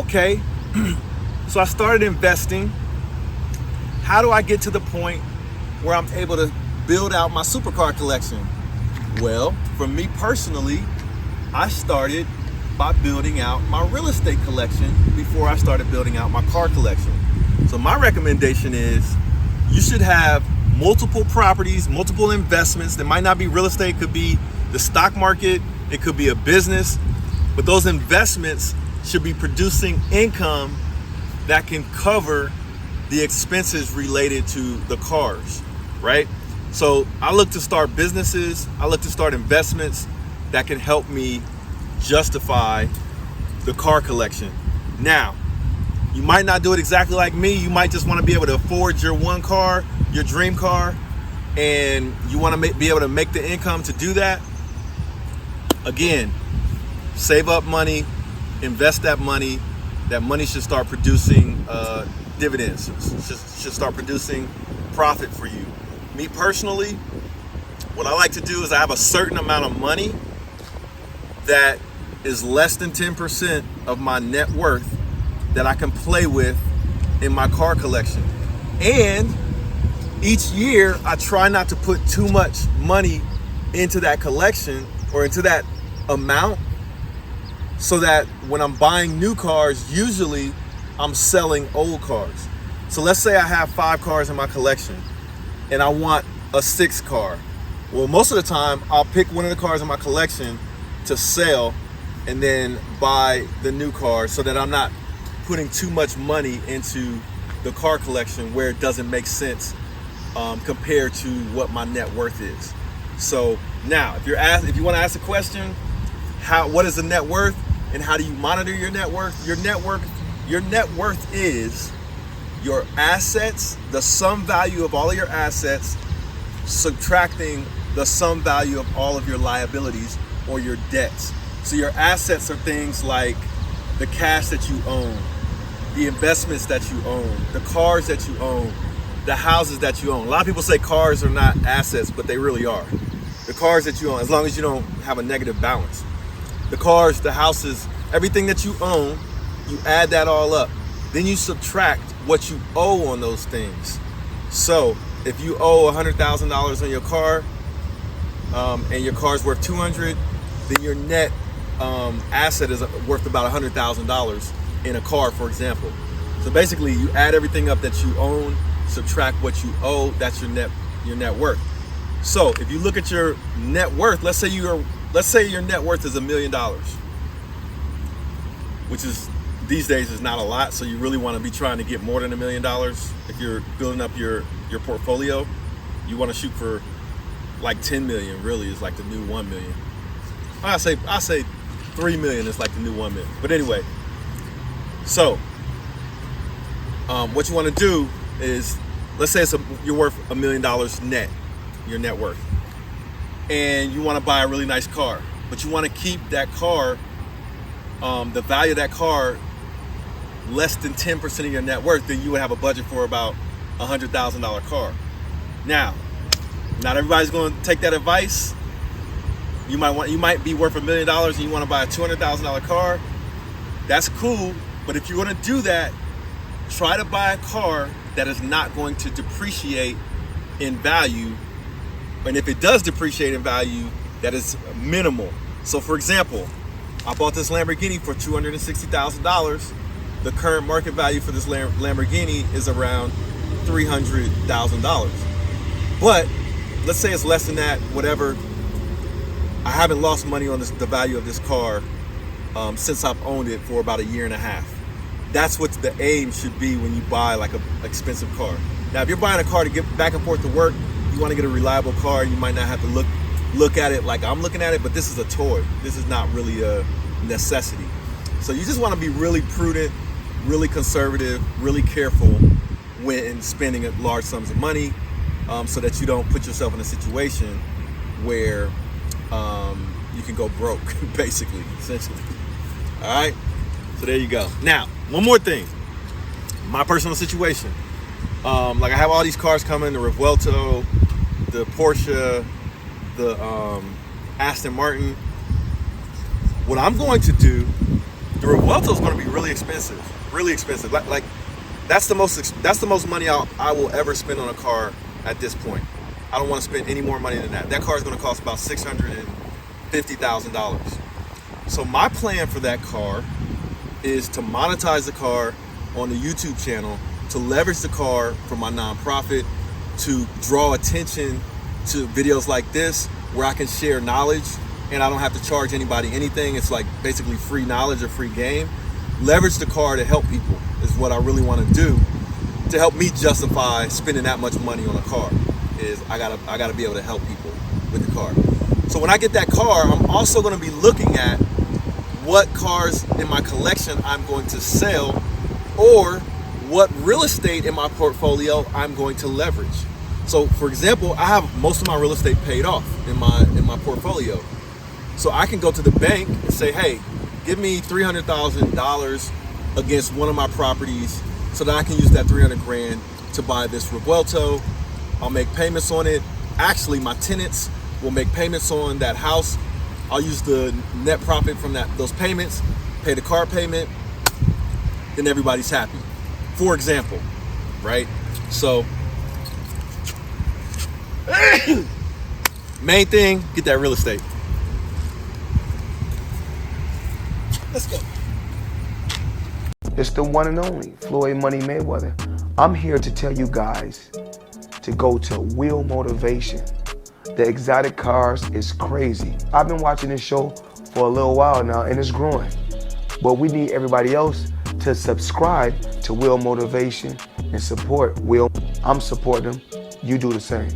okay, so I started investing. How do I get to the point where I'm able to build out my supercar collection? Well, for me personally, I started by building out my real estate collection before I started building out my car collection. So my recommendation is you should have multiple properties, multiple investments. That might not be real estate, it could be the stock market, it could be a business, but those investments should be producing income that can cover the expenses related to the cars, right? So I look to start businesses, I look to start investments that can help me justify the car collection. Now, you might not do it exactly like me. You might just want to be able to afford your one car, your dream car, and you want to be able to make the income to do that. Again, save up money, invest that money. That money should start producing dividends, should start producing profit for you. Me personally, what I like to do is I have a certain amount of money that is less than 10% of my net worth that I can play with in my car collection. And each year I try not to put too much money into that collection or into that amount, so that when I'm buying new cars, usually I'm selling old cars. So let's say I have 5 cars in my collection and I want a 6th car. Well, most of the time I'll pick one of the cars in my collection to sell and then buy the new car, so that I'm not putting too much money into the car collection where it doesn't make sense compared to what my net worth is. So now, if you want to ask a question, what is the net worth and how do you monitor your net worth? Your net worth is your assets, the sum value of all of your assets, subtracting the sum value of all of your liabilities or your debts. So your assets are things like the cash that you own, the investments that you own, the cars that you own, the houses that you own. A lot of people say cars are not assets, but they really are. The cars that you own, as long as you don't have a negative balance. The cars, the houses, everything that you own, you add that all up. Then you subtract what you owe on those things. So if you owe $100,000 on your car, and your car's worth $200,000, then your net asset is worth about $100,000 in a car, for example. So basically, you add everything up that you own, subtract what you owe. That's your net worth. So if you look at your net worth, let's say your net worth is $1 million, which is these days is not a lot. So you really want to be trying to get more than $1 million if you're building up your portfolio. You want to shoot for like 10 million. Really is like the new 1 million. I say 3 million is like the new 1 million. But anyway, so what you want to do is, let's say you're worth $1 million net, your net worth, and you want to buy a really nice car, but you want to keep that car, the value of that car, less than 10% of your net worth. Then you would have a budget for about $100,000 car. Now, not everybody's going to take that advice. You might be worth $1 million and you want to buy a $200,000 car. That's cool, but if you're going to do that, try to buy a car that is not going to depreciate in value, and if it does depreciate in value, that is minimal. So for example, I bought this Lamborghini for $260,000. The current market value for this Lamborghini is around $300,000. But let's say it's less than that, whatever. I haven't lost money on the value of this car since I've owned it for about 1.5 years. That's what the aim should be when you buy like an expensive car. Now, if you're buying a car to get back and forth to work, you want to get a reliable car. You might not have to look at it like I'm looking at it, but this is a toy. This is not really a necessity. So you just want to be really prudent, really conservative, really careful when spending large sums of money, so that you don't put yourself in a situation where you can go broke, basically, essentially. All right, so there you go. Now, one more thing, my personal situation. Like I have all these cars coming, the Revuelto, the Porsche, the Aston Martin. What I'm going to do The Revuelto is going to be really expensive, really expensive. Like that's the most money I will ever spend on a car at this point. I don't want to spend any more money than that. That car is going to cost about $650,000. So my plan for that car is to monetize the car on the YouTube channel, to leverage the car for my nonprofit, to draw attention to videos like this where I can share knowledge and I don't have to charge anybody anything. It's like basically free knowledge or free game. Leverage the car to help people is what I really want to do, to help me justify spending that much money on a car. Is I gotta be able to help people with the car. So when I get that car, I'm also going to be looking at what cars in my collection I'm going to sell, or what real estate in my portfolio I'm going to leverage. So for example, I have most of my real estate paid off in my portfolio. So I can go to the bank and say, hey, give me $300,000 against one of my properties so that I can use that 300 grand to buy this Revuelto. I'll make payments on it. Actually, my tenants will make payments on that house. I'll use the net profit from those payments, pay the car payment, then everybody's happy. For example, right? So, main thing, get that real estate. Let's go. It's the one and only Floyd Money Mayweather. I'm here to tell you guys to go to Wheel Motivation. The exotic cars is crazy. I've been watching this show for a little while now and it's growing. But we need everybody else to subscribe to Wheel Motivation and support Will. I'm supporting them. You do the same.